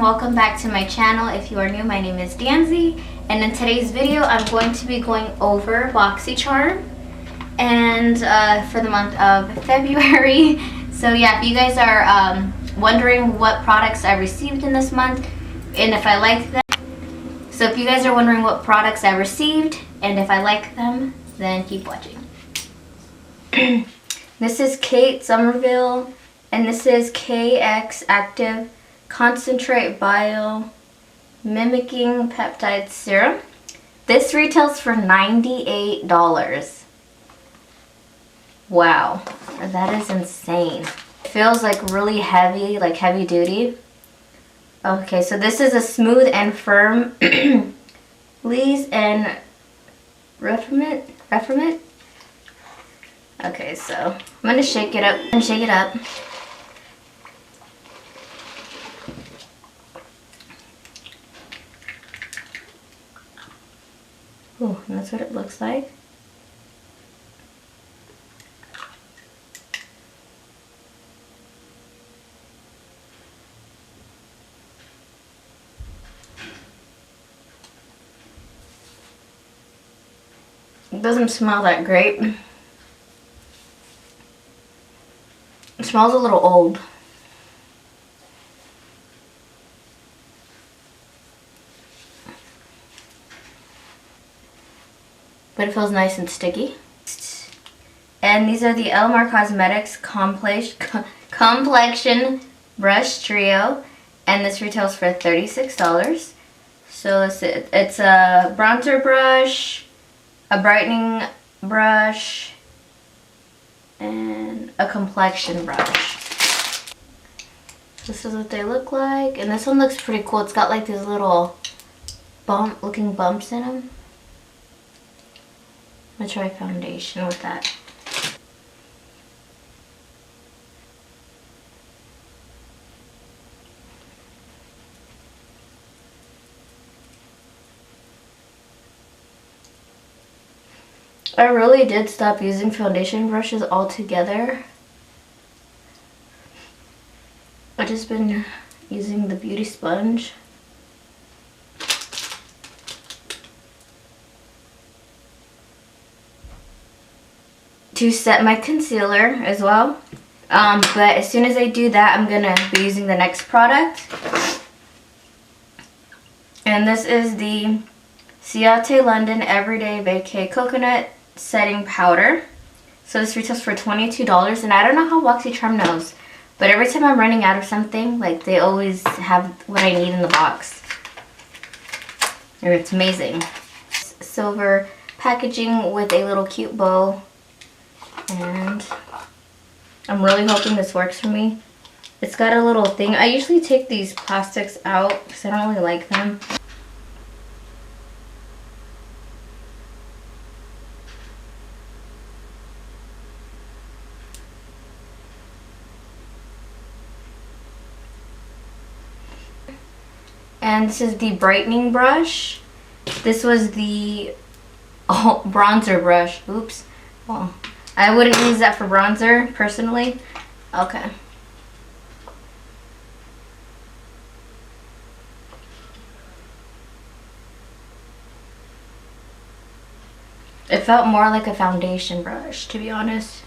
welcome back to my channel. If you are new, my name is Dannzy, and in today's video I'm going to be going over boxycharm and for the month of February. So yeah, if you guys are wondering what products I received in this month and if I like them, so if you guys are wondering what products I received and if I like them, then keep watching. This is Kate Somerville, and this is KX Active Concentrate Bio Mimicking Peptide Serum. This retails for $98. Wow, that is insane. It feels like really heavy, like heavy duty. Okay, so this is a smooth and firm lees and reformant. Okay, so I'm gonna shake it up and shake it up. Oh, and that's what it looks like. It doesn't smell that great. It smells a little old. But it feels nice and sticky. And these are the Elmer Cosmetics Complexion Brush Trio. And this retails for $36. So it's a bronzer brush, a brightening brush, and a complexion brush. This is what they look like. And this one looks pretty cool. It's got like these little looking bumps in them. I'm gonna try foundation with that. I really did stop using foundation brushes altogether. I've just been using the beauty sponge. To set my concealer as well. But as soon as I do that, I'm gonna be using the next product. And this is the CIT London Everyday Vacay Coconut Setting Powder. So this retails for $22, and I don't know how boxycharm knows, but every time I'm running out of something, like they always have what I need in the box. And it's amazing. Silver packaging with a little cute bow. And I'm really hoping this works for me. It's got a little thing. I usually take these plastics out because I don't really like them. And this is the brightening brush. This was the bronzer brush. Oops. Well, I wouldn't use that for bronzer, personally. Okay. It felt more like a foundation brush, to be honest.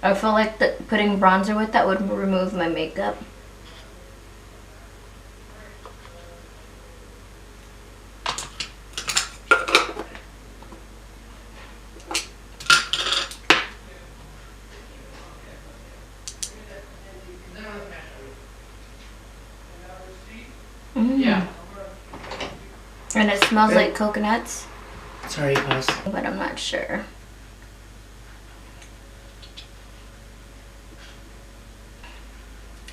I feel like putting bronzer with that would remove my makeup. Yeah. And it smells like coconuts. Sorry, pause. But I'm not sure.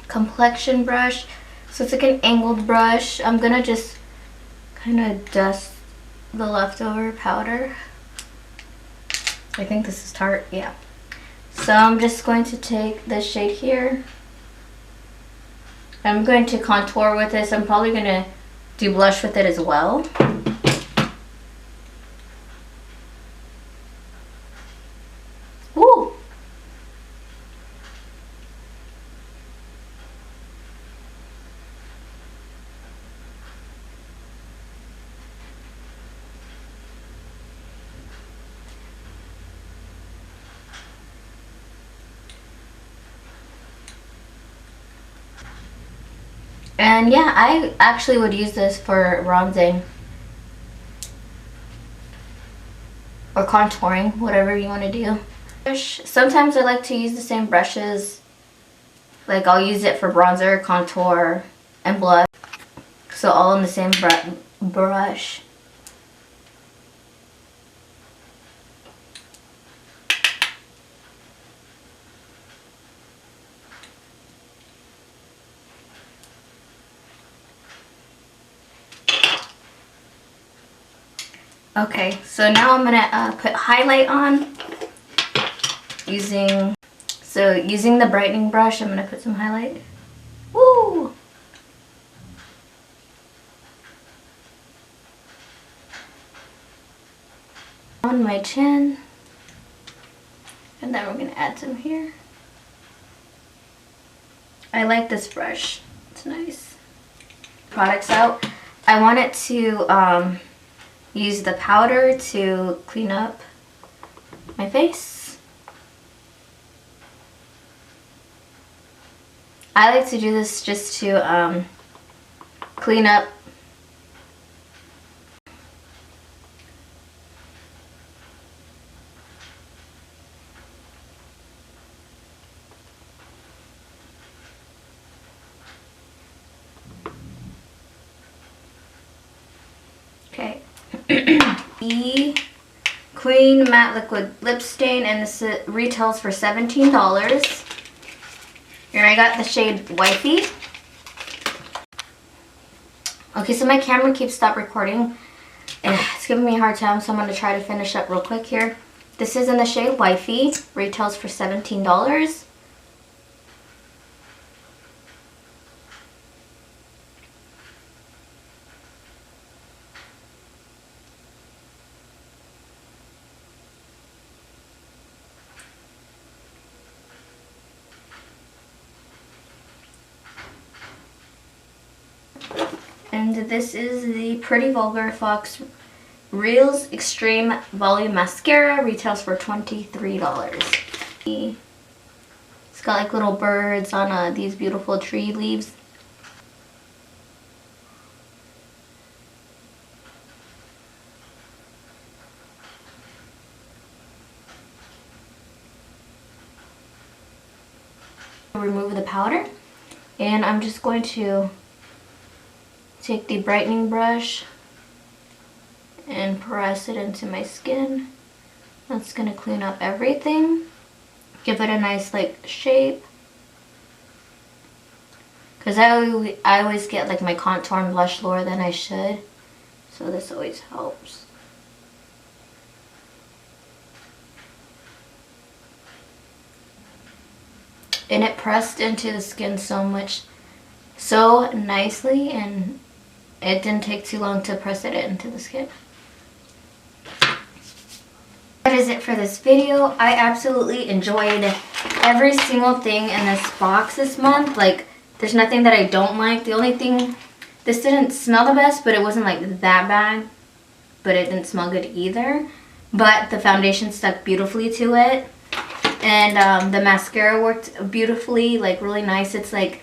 Complexion brush. So it's like an angled brush. I'm gonna just kind of dust the leftover powder. I think this is Tarte, yeah. So I'm just going to take this shade here. I'm going to contour with this. I'm probably gonna do blush with it as well. Ooh! And yeah, I actually would use this for bronzing or contouring, whatever you want to do. Sometimes I like to use the same brushes. Like I'll use it for bronzer, contour, and blush. So all in the same brush. Okay, so now I'm gonna put highlight on using the brightening brush. I'm gonna put some highlight. Woo! On my chin, and then we're gonna add some here. I like this brush. It's nice. Products out. I wanted to use the powder to clean up my face. I like to do this just to clean up. Okay. The Queen Matte Liquid Lip Stain, and this retails for $17. Here I got the shade Wifey. Okay, so my camera keeps stop recording and it's giving me a hard time, so I'm going to try to finish up real quick here. This is in the shade Wifey, retails for $17. And this is the Pretty Vulgar Fox Reals Extreme Volume Mascara, retails for $23. It's got like little birds on these beautiful tree leaves. Remove the powder, and I'm just going to take the brightening brush and press it into my skin. That's gonna clean up everything, give it a nice like shape, because I always get like my contour and blush lower than I should, so this always helps. And it pressed into the skin so nicely, and it didn't take too long to press it into the skin. That is it for this video. I absolutely enjoyed every single thing in this box this month. Like, there's nothing that I don't like. The only thing, this didn't smell the best, but it wasn't like that bad, but it didn't smell good either. But the foundation stuck beautifully to it, and the mascara worked beautifully, like really nice. It's like,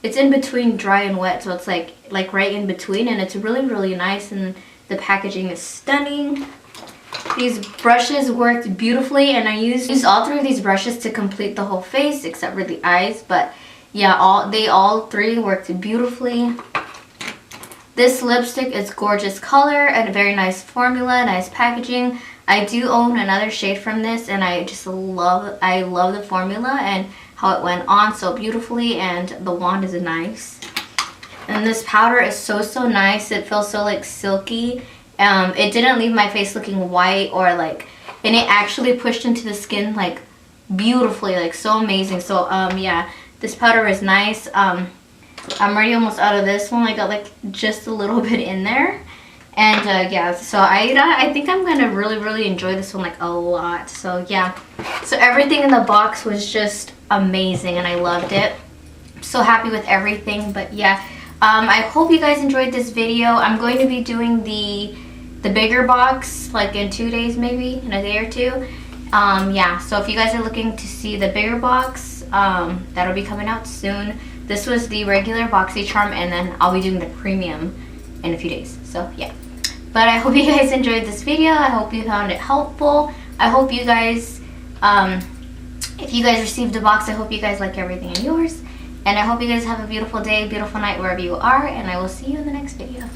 it's in between dry and wet, so it's like right in between, and it's really nice, and the packaging is stunning. These brushes worked beautifully, and I used all three of these brushes to complete the whole face except for the eyes, but yeah, all three worked beautifully. This lipstick is gorgeous color and a very nice formula, nice packaging. I do own another shade from this, and I love the formula and how it went on so beautifully, and the wand is nice. And this powder is so nice. It feels so like silky. It didn't leave my face looking white or like, and it actually pushed into the skin like beautifully, like so amazing. So yeah, this powder is nice. I'm already almost out of this one. I got like just a little bit in there. And yeah, so I think I'm gonna really enjoy this one like a lot. So yeah, so everything in the box was just amazing, and I loved it. I'm so happy with everything. But yeah, I hope you guys enjoyed this video. I'm going to be doing the bigger box like in 2 days, maybe in a day or two. Yeah, so if you guys are looking to see the bigger box, that'll be coming out soon. This was the regular boxycharm, and then I'll be doing the premium in a few days. So yeah. But I hope you guys enjoyed this video. I hope you found it helpful. I hope you guys, if you guys received a box, I hope you guys like everything in yours. And I hope you guys have a beautiful day, beautiful night, wherever you are. And I will see you in the next video.